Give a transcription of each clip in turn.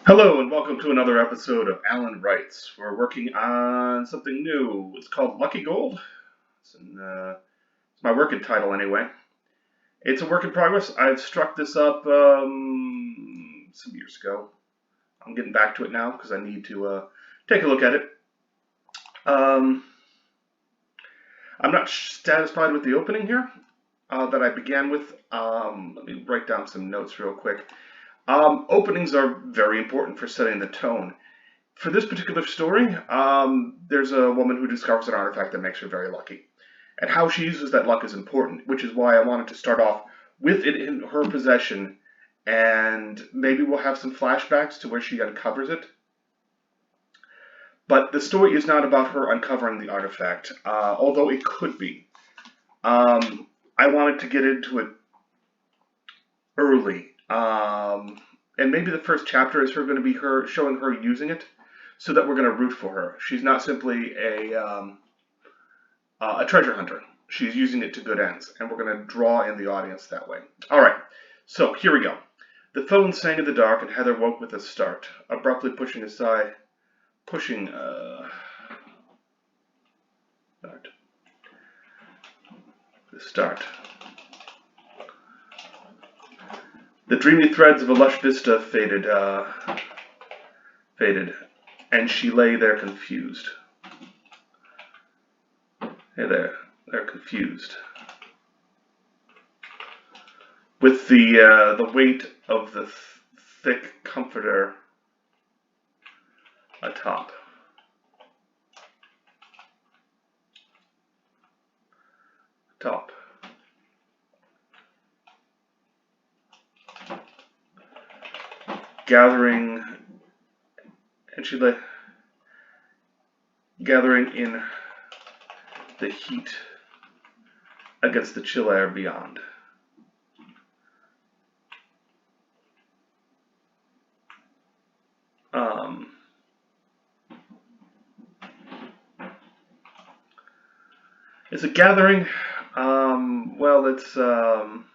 Hello and welcome to another episode of Alan Writes. We're working on something new. It's called Lucky Gold. It's my working title anyway. It's a work in progress. I've struck this up some years ago. I'm getting back to it now because I need to take a look at it. I'm not satisfied with the opening here that I began with. Let me write down some notes real quick. Openings are very important for setting the tone. For this particular story, there's a woman who discovers an artifact that makes her very lucky. And how she uses that luck is important, which is why I wanted to start off with it in her possession, and maybe we'll have some flashbacks to where she uncovers it. But the story is not about her uncovering the artifact, although it could be. I wanted to get into it early. And maybe the first chapter is going to be her showing her using it, so that we're going to root for her. She's not simply a treasure hunter. She's using it to good ends, and we're going to draw in the audience that way. All right, so here we go. The phone sang in the dark, and Heather woke with a start, abruptly pushing aside, start. The dreamy threads of a lush vista faded, and she lay there confused. Hey there, they're confused. With the weight of the thick comforter atop. Gathering, and she lay gathering in the heat against the chill air beyond. Is it gathering? Well, it's I'll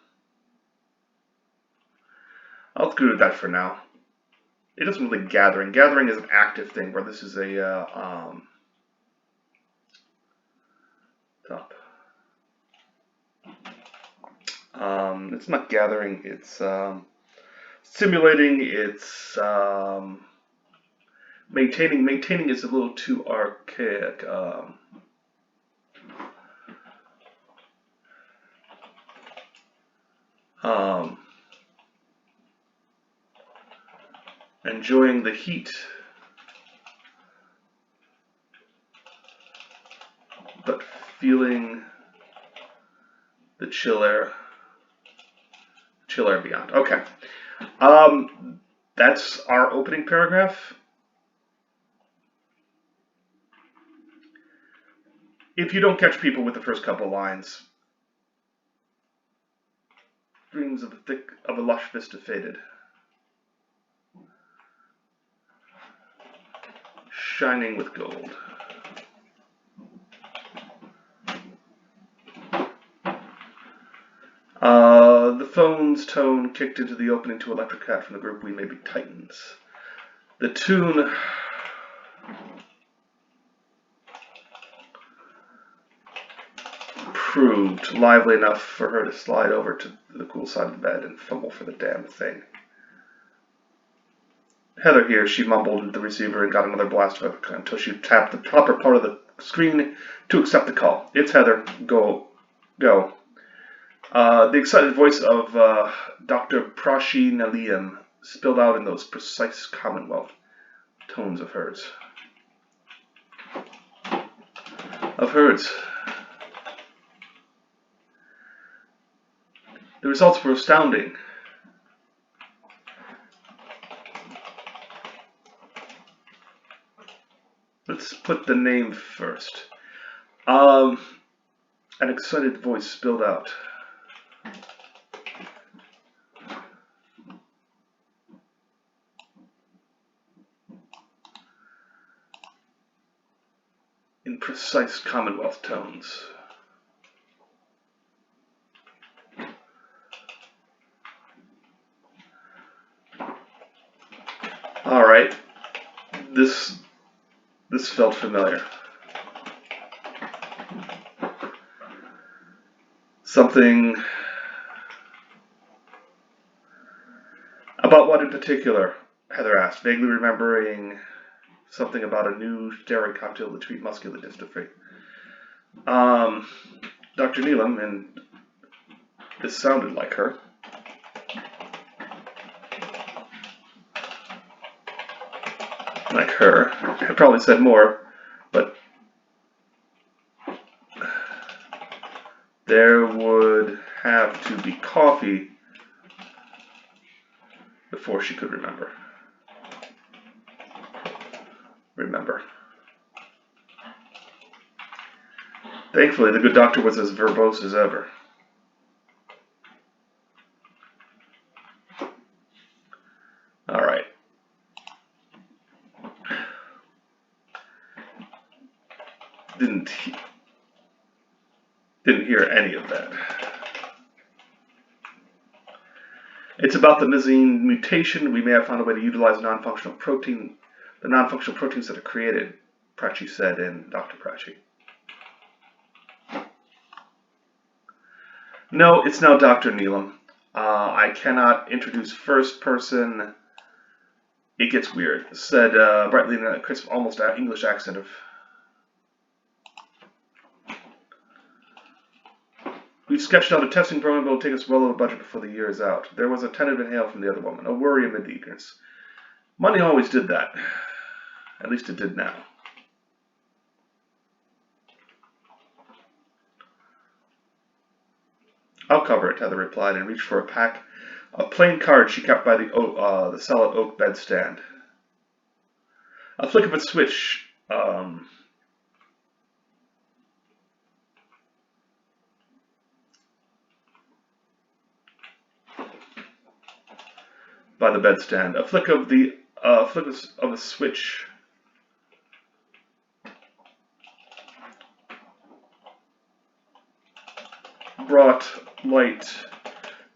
go with that for now. It isn't really gathering. Gathering is an active thing, where this is a top. It's not gathering. It's simulating. It's maintaining. Maintaining is a little too archaic. Enjoying the heat, but feeling the chill air beyond. Okay. That's our opening paragraph. If you don't catch people with the first couple lines, dreams of a lush vista faded, shining with gold. The phone's tone kicked into the opening to Electric Cat from the group We May Be Titans. The tune proved lively enough for her to slide over to the cool side of the bed and fumble for the damn thing. Heather here, she mumbled into the receiver and got another blast of it until she tapped the upper part of the screen to accept the call. It's Heather. Go. The excited voice of Dr. Prashi Naliam spilled out in those precise Commonwealth tones of hers. The results were astounding. Let's put the name first. An excited voice spilled out. In precise Commonwealth tones. All right, this felt familiar. Something about what in particular? Heather asked, vaguely remembering something about a new steroid cocktail to treat muscular dystrophy. Um, Dr. Neelam, and this sounded like her. Like her. I probably said more, but there would have to be coffee before she could remember. Thankfully, the good doctor was as verbose as ever. All right. Didn't hear any of that. It's about the missing mutation. We may have found a way to utilize the non-functional proteins that are created, Prachi said in Dr. Prachi. No, it's now Dr. Neelam. I cannot introduce first person. It gets weird, said brightly in a crisp, almost English accent of... We've sketched out a testing program that will take us well over budget before the year is out. There was a tentative inhale from the other woman, a worry amid the eagerness. Money always did that. At least it did now. I'll cover it, Heather replied, and reached for a pack of plain cards she kept by the solid oak bedstand. A flick of a switch, by the bedstand. A flick of a switch brought light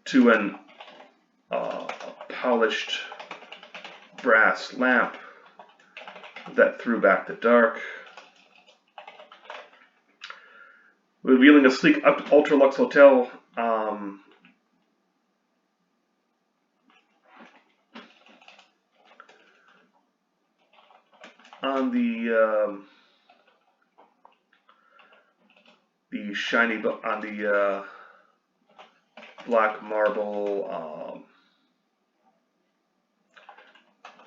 to a polished brass lamp that threw back the dark, revealing a sleek ultra-luxe hotel on the shiny, on the black marble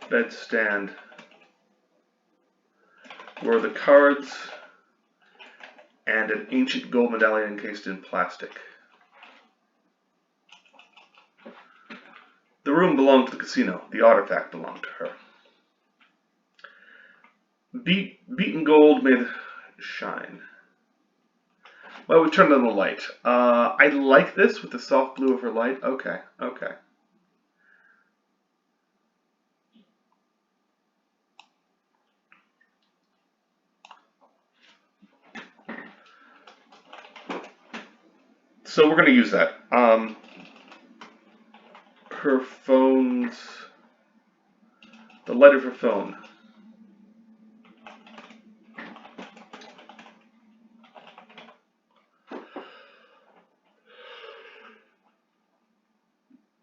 bedstand were the cards and an ancient gold medallion encased in plastic. The room belonged to the casino. The artifact belonged to her. Beaten gold made shine. Well, we turned on the light. I like this with the soft blue of her light. Okay. So we're going to use that. Her phone's... the light of her phone.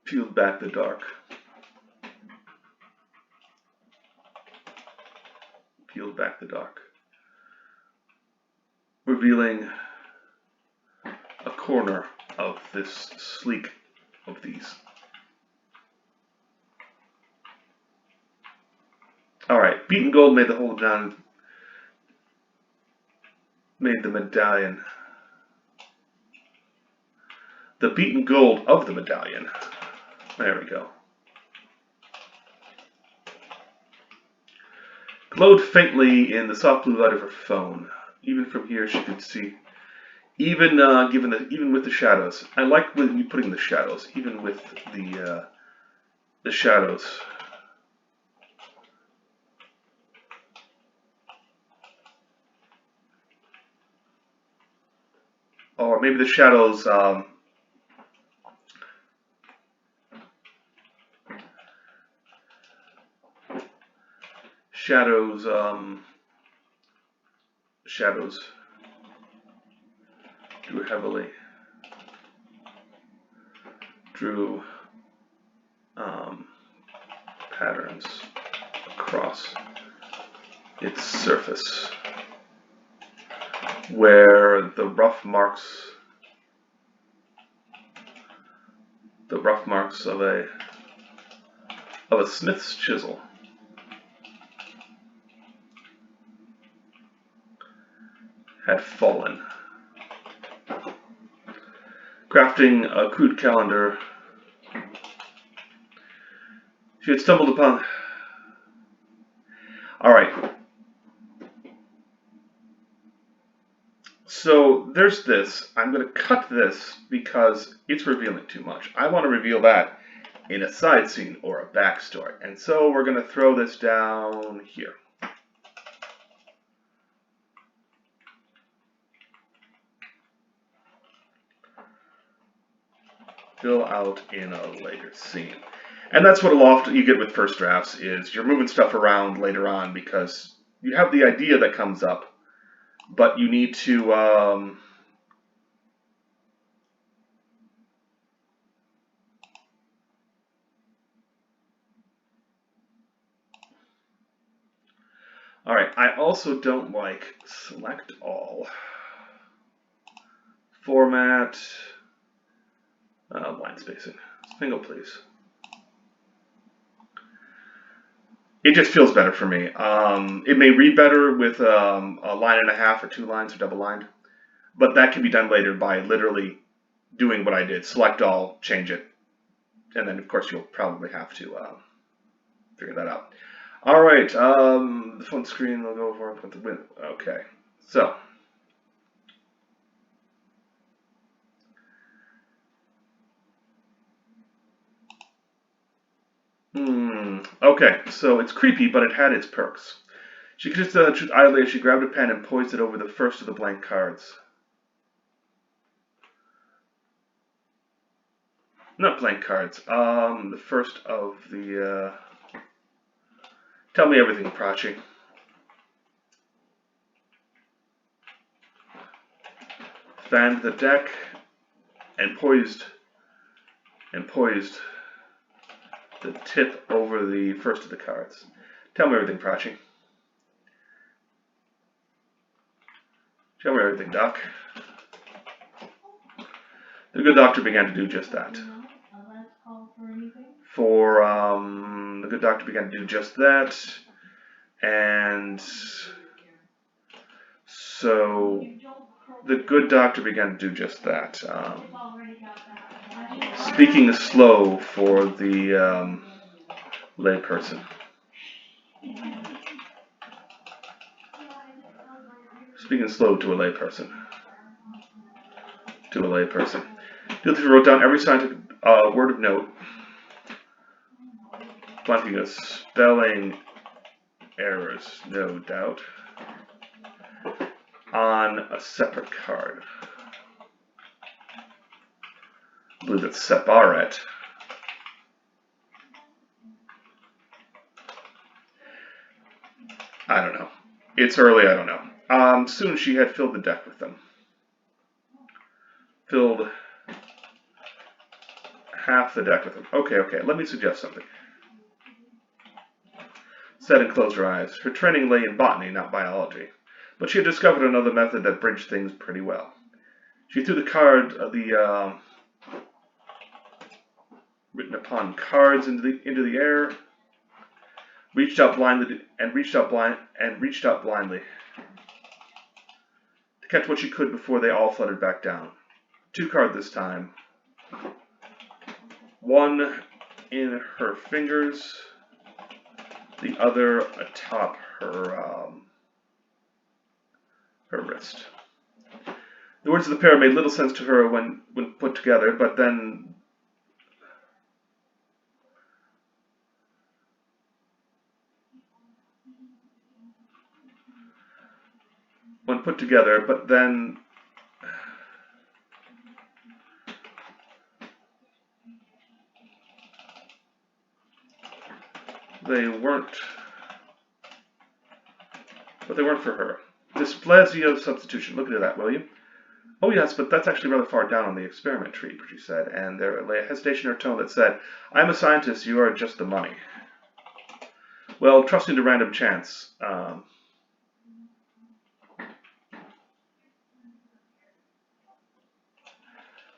Peeled back the dark. Peeled back the dark. Revealing a corner of this sleek of these. Alright, beaten gold made the whole down, made the medallion. The beaten gold of the medallion. There we go. Glowed faintly in the soft blue light of her phone. Even from here she could see. Even with the shadows. I like when you putting the shadows, even with the shadows. Or maybe the shadows shadows, shadows drew heavily, drew patterns across its surface, where the rough marks of a smith's chisel had fallen. Crafting a crude calendar, she had stumbled upon. Alright. So there's this. I'm going to cut this because it's revealing too much. I want to reveal that in a side scene or a backstory. And so we're going to throw this down here. Fill out in a later scene. And that's what a lot you get with first drafts is you're moving stuff around later on because you have the idea that comes up, but you need to Alright, I also don't like select all. Format, line spacing. Single, please. It just feels better for me. It may read better with a line and a half or 2 lines or double lined, but that can be done later by literally doing what I did. Select all, change it, and then of course you'll probably have to figure that out. All right, the phone screen will go over with the win. Okay, so. Okay, so it's creepy, but it had its perks. She considered the truth idly as she grabbed a pen and poised it over the first of the blank cards. Not blank cards, the first of the, tell me everything, Prachi. Fanned the deck and poised the tip over the first of the cards. Tell me everything, Prachi. Tell me everything, Doc. The good doctor began to do just that. The good doctor began to do just that, and so the good doctor began to do just that. Speaking slow for the layperson. Speaking slow to a layperson. Dilthy wrote down every scientific word of note, plenty of spelling errors, no doubt, on a separate card. I believe it's separate. I don't know. It's early, I don't know. Soon she had filled the deck with them. Filled half the deck with them. Okay, let me suggest something. Said and closed her eyes. Her training lay in botany, not biology. But she had discovered another method that bridged things pretty well. She threw the card, written upon cards into the air, reached out blindly to catch what she could before they all fluttered back down. 2 cards this time. One in her fingers, the other atop her wrist. The words of the pair made little sense to her when put together, but then they weren't but they weren't for her. Dysplasia substitution. Look at that, will you? Oh yes, but that's actually rather far down on the experiment tree, she said, and there lay a hesitation in her tone that said, I'm a scientist, you are just the money. Well, trusting to random chance,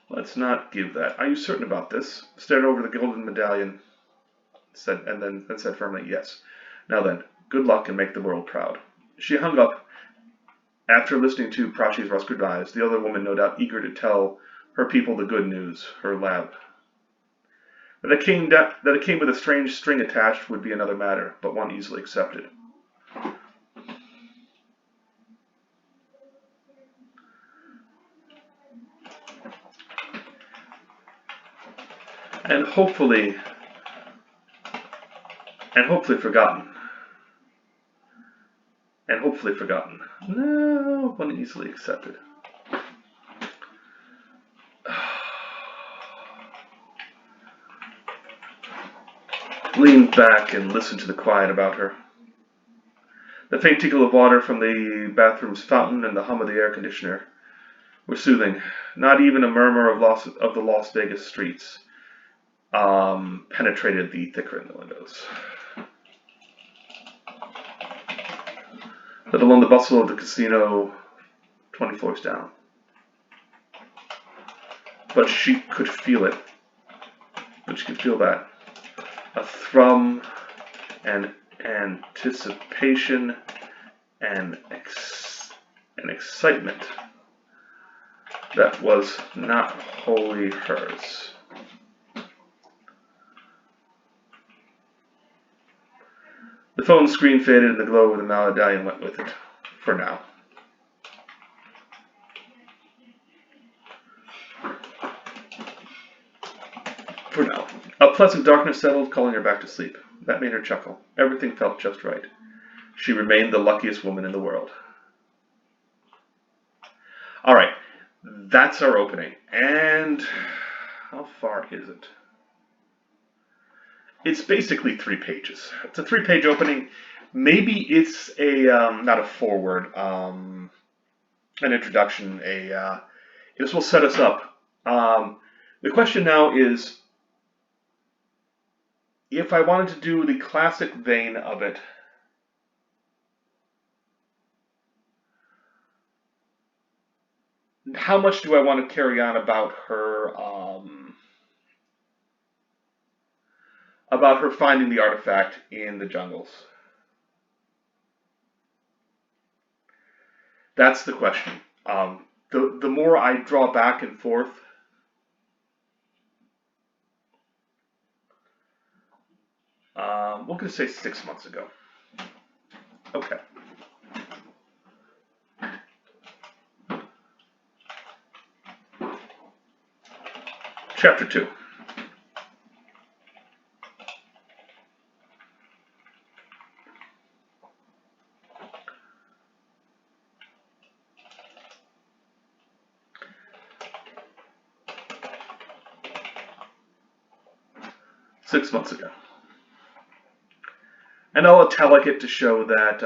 let's not give that. Are you certain about this? Stared over the golden medallion, said, and then said firmly, yes. Now then, good luck and make the world proud. She hung up. After listening to Prashi's rescued eyes, the other woman no doubt eager to tell her people the good news, her lab. That it came with a strange string attached would be another matter, but one easily accepted. And hopefully forgotten. And hopefully forgotten. No, one easily accepted. Leaned back and listened to the quiet about her. The faint tinkle of water from the bathroom's fountain and the hum of the air conditioner were soothing. Not even a murmur of the Las Vegas streets penetrated the thicker in the windows. Let alone the bustle of the casino 20 floors down. But she could feel it. But she could feel that. A thrum, an anticipation, and an excitement that was not wholly hers. The phone screen faded and the glow of the medallion went with it, for now. For now. A pleasant darkness settled, calling her back to sleep. That made her chuckle. Everything felt just right. She remained the luckiest woman in the world. Alright, that's our opening. And how far is it? It's basically 3 pages. It's a 3-page opening. Maybe it's a, not a foreword, an introduction, this will set us up. The question now is, if I wanted to do the classic vein of it, how much do I want to carry on about her finding the artifact in the jungles? That's the question. The more I draw back and forth, we're going to say 6 months ago. Okay. Chapter 2. Six months ago. And I'll italic it to show that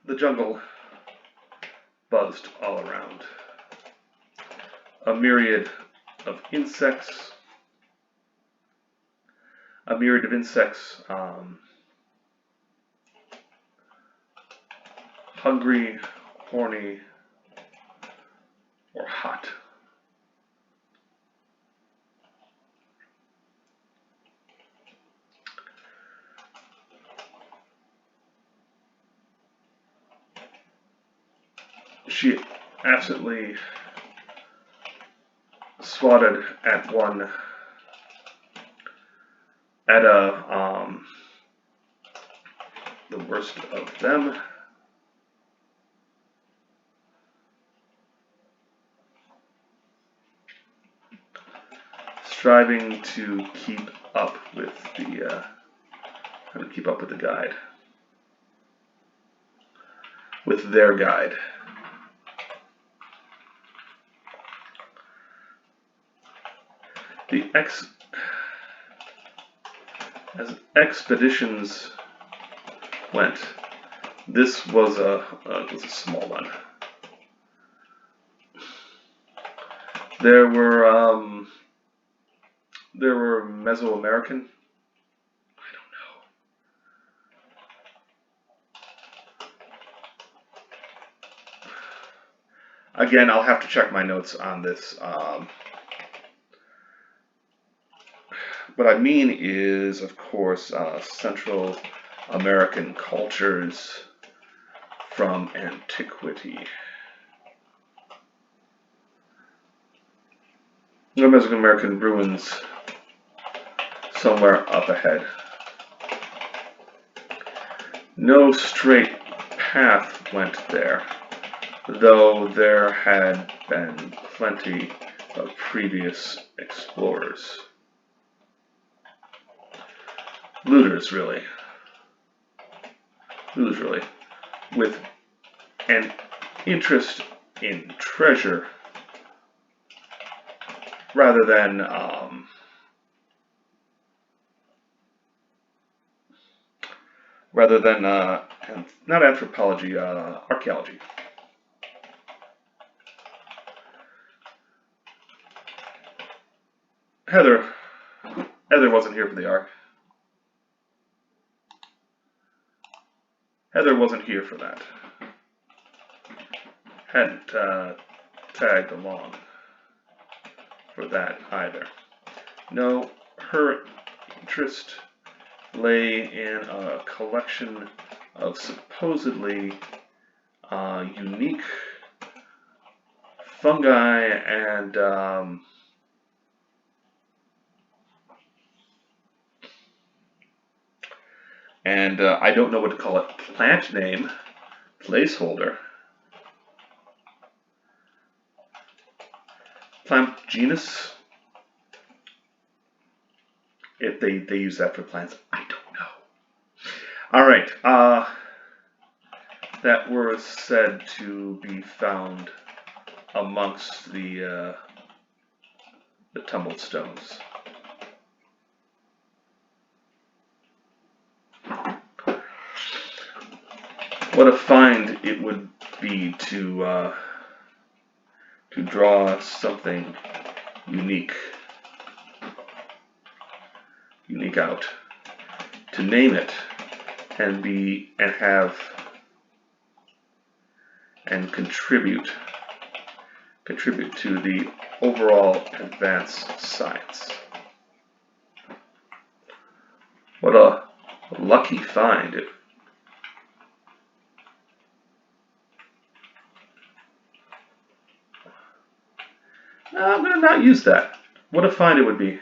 the jungle buzzed all around. A myriad of insects. Hungry, horny, or hot. She absolutely swatted at one, the worst of them. Striving to keep up with the guide. with their guide. As expeditions went, this was a small one. There were Mesoamerican. I don't know. Again, I'll have to check my notes on this. What I mean is, of course, Central American cultures from antiquity. No Mesoamerican ruins somewhere up ahead. No straight path went there, though there had been plenty of previous explorers. Looters, really, with an interest in treasure rather than not anthropology, archaeology. Heather wasn't here for the arc. Heather wasn't here for that. Hadn't tagged along for that either. No, her interest lay in a collection of supposedly unique fungi and I don't know what to call it, plant name, placeholder, plant genus, if they use that for plants, I don't know. All right, that were said to be found amongst the tumbled stones. What a find it would be to draw something unique out, to name it, and have and contribute to the overall advanced science. What a lucky find. I'm going to not use that. What a find it would be.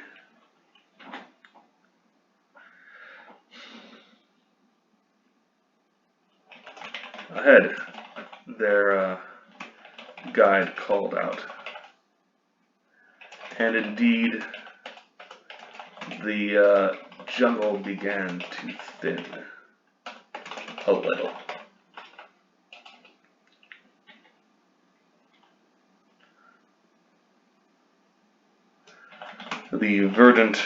Ahead, their guide called out. And indeed, the jungle began to thin a little. The verdant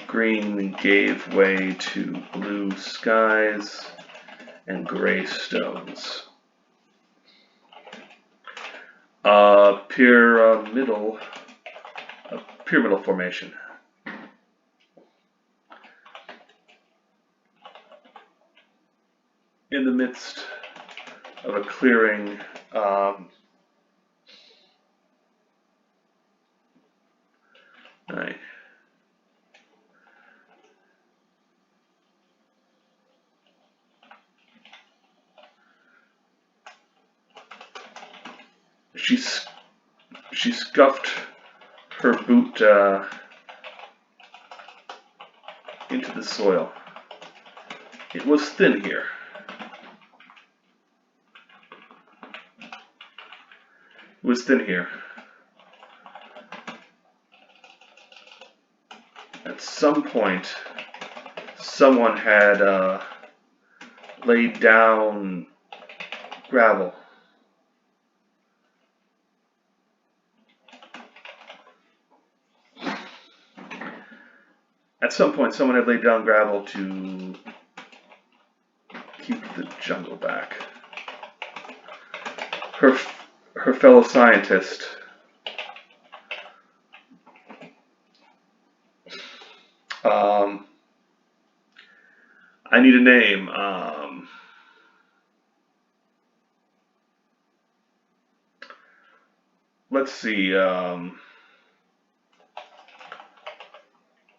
green gave way to blue skies and gray stones. A pyramidal formation. In the midst of a clearing, she scuffed her boot into the soil. It was thin here. It was thin here. At some point, someone had laid down gravel. At some point, someone had laid down gravel to keep the jungle back. Her fellow scientist I need a name. Let's see.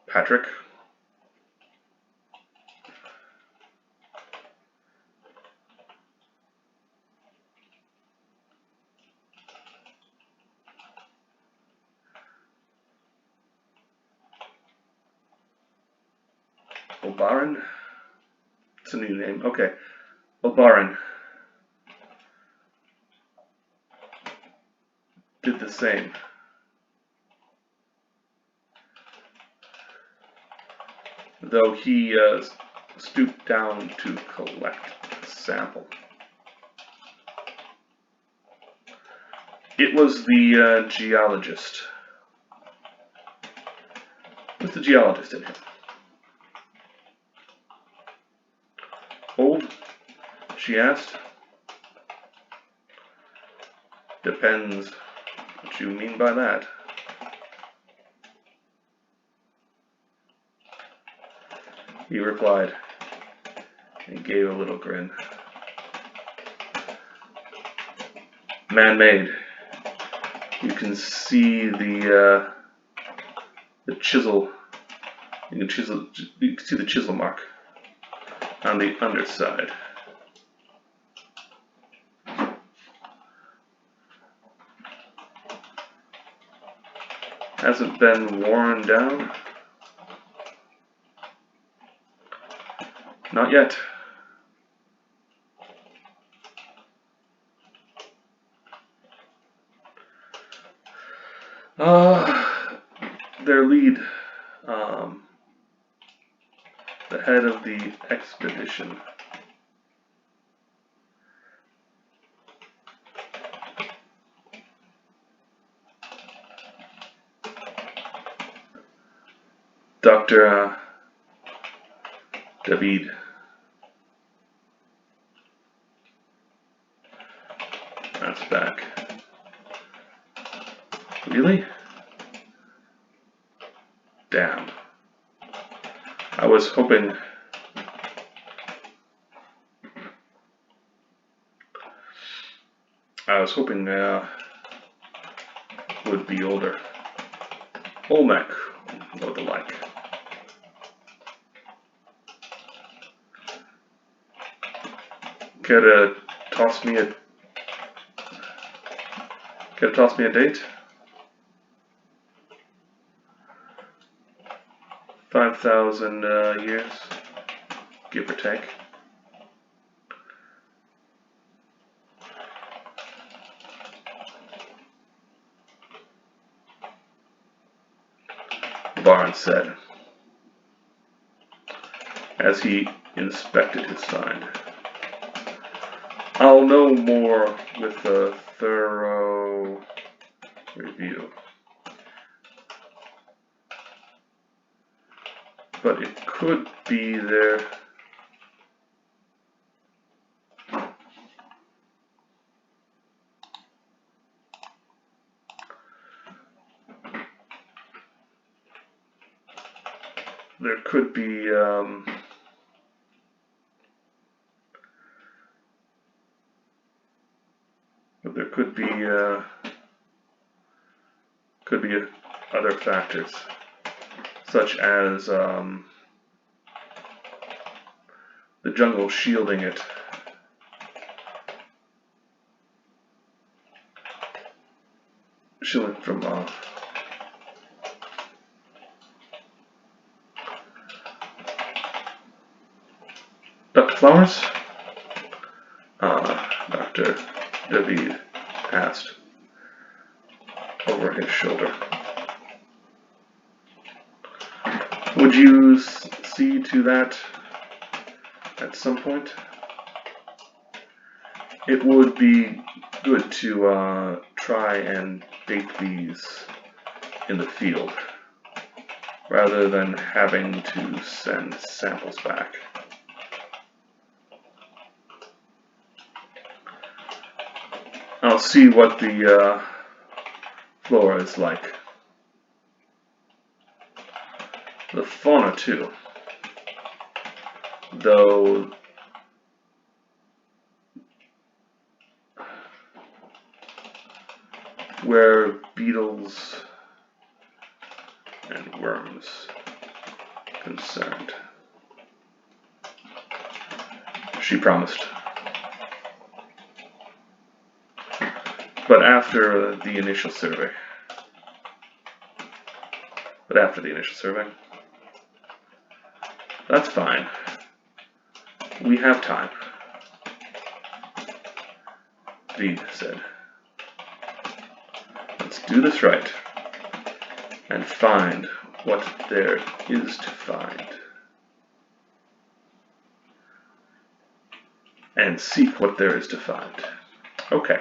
Patrick. O'Baron? It's a new name. Okay. O'Baron did the same. Though he stooped down to collect a sample. It was the geologist. What's the geologist in him? Old? She asked. Depends what you mean by that. He replied and gave a little grin. Man-made. You can see the chisel. You can see the chisel mark on the underside. Hasn't been worn down? Not yet. Their lead, the head of the expedition, Dr. David. That's back. Really? Damn. I was hoping would be older. Olmec or the like. Care to toss me a date? 5,000 years, give or take. Barnes said, as he inspected his find. I'll know more with a thorough review. But it could be there. There could be other factors, such as the jungle shielding it. Shielding from Dr. Flowers? Dr. David asked over his shoulder. Would you see to that at some point? it would be good to try and bake these in the field rather than having to send samples back. I'll see what the flora is like. The fauna too, though where beetles and worms concerned. She promised. But after the initial survey. That's fine. We have time. V said. Let's do this right and find what there is to find. And seek what there is to find. Okay.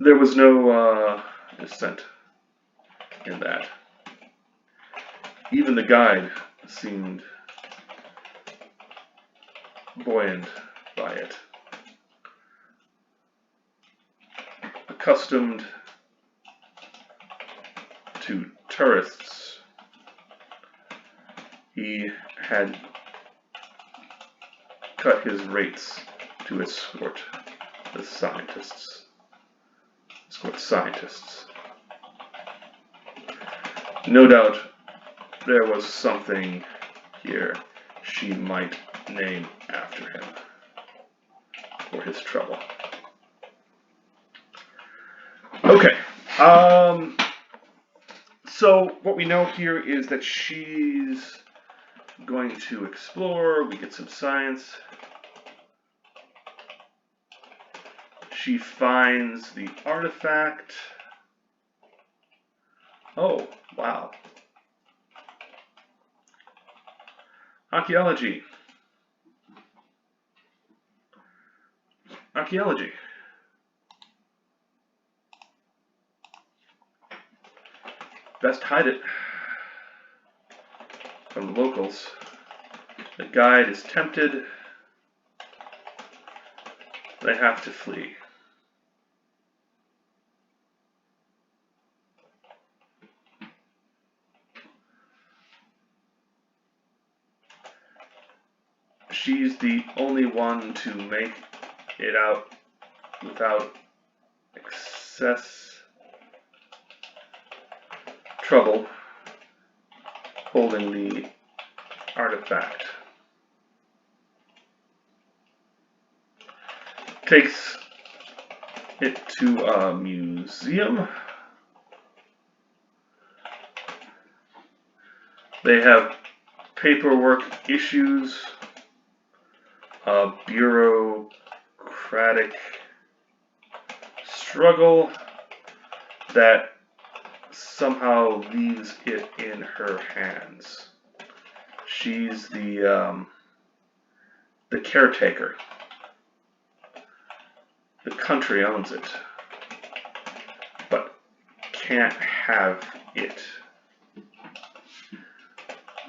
There was no dissent in that. Even the guide seemed buoyant by it. Accustomed to tourists, he had cut his rates to escort the scientists. No doubt there was something here she might name after him for his trouble. Okay. So what we know here is that she's going to explore. We get some science. She finds the artifact. Oh, wow. Archaeology. Best hide it from the locals. The guide is tempted. They have to flee. She's the only one to make it out without excess trouble holding the artifact. Takes it to a museum. They have paperwork issues, a bureaucratic struggle that somehow leaves it in her hands. She's the caretaker. The country owns it, but can't have it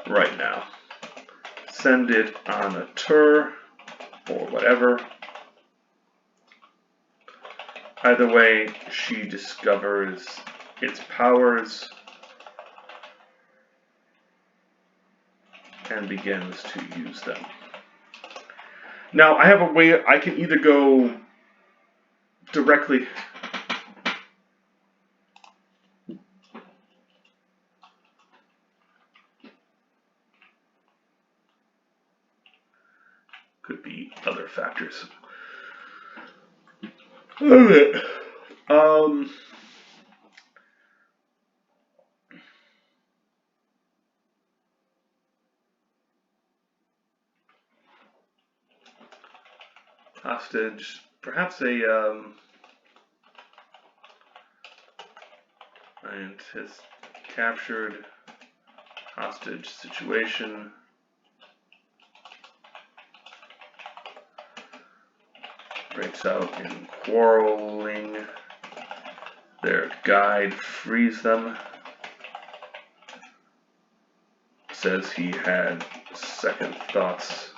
right now. Send it on a tour or whatever. Either way, she discovers its powers and begins to use them. Now, I have a way I can either go directly could be other factors. Okay. Hostage, perhaps a captured, hostage situation, breaks out in quarreling, their guide frees them, says he had second thoughts,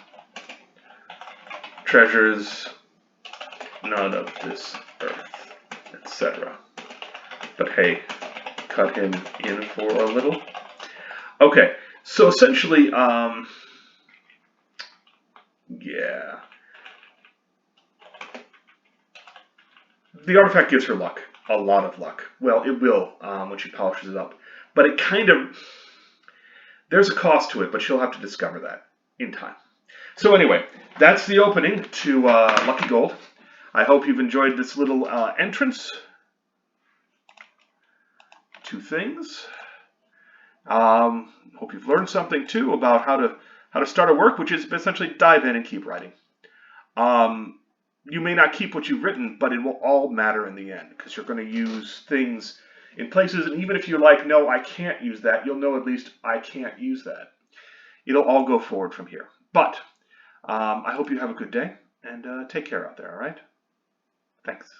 treasures not of this earth, etc. But hey, cut him in for a little. Okay, so essentially, yeah. The artifact gives her luck. A lot of luck. Well, it will when she polishes it up. But it kind of... There's a cost to it, but she'll have to discover that in time. So anyway, that's the opening to Lucky Gold. I hope you've enjoyed this little entrance to things. Hope you've learned something too about how to start a work, which is essentially dive in and keep writing. You may not keep what you've written, but it will all matter in the end because you're going to use things in places, and even if you're like, no, I can't use that, you'll know at least I can't use that. It'll all go forward from here. But I hope you have a good day, and take care out there, all right? Thanks.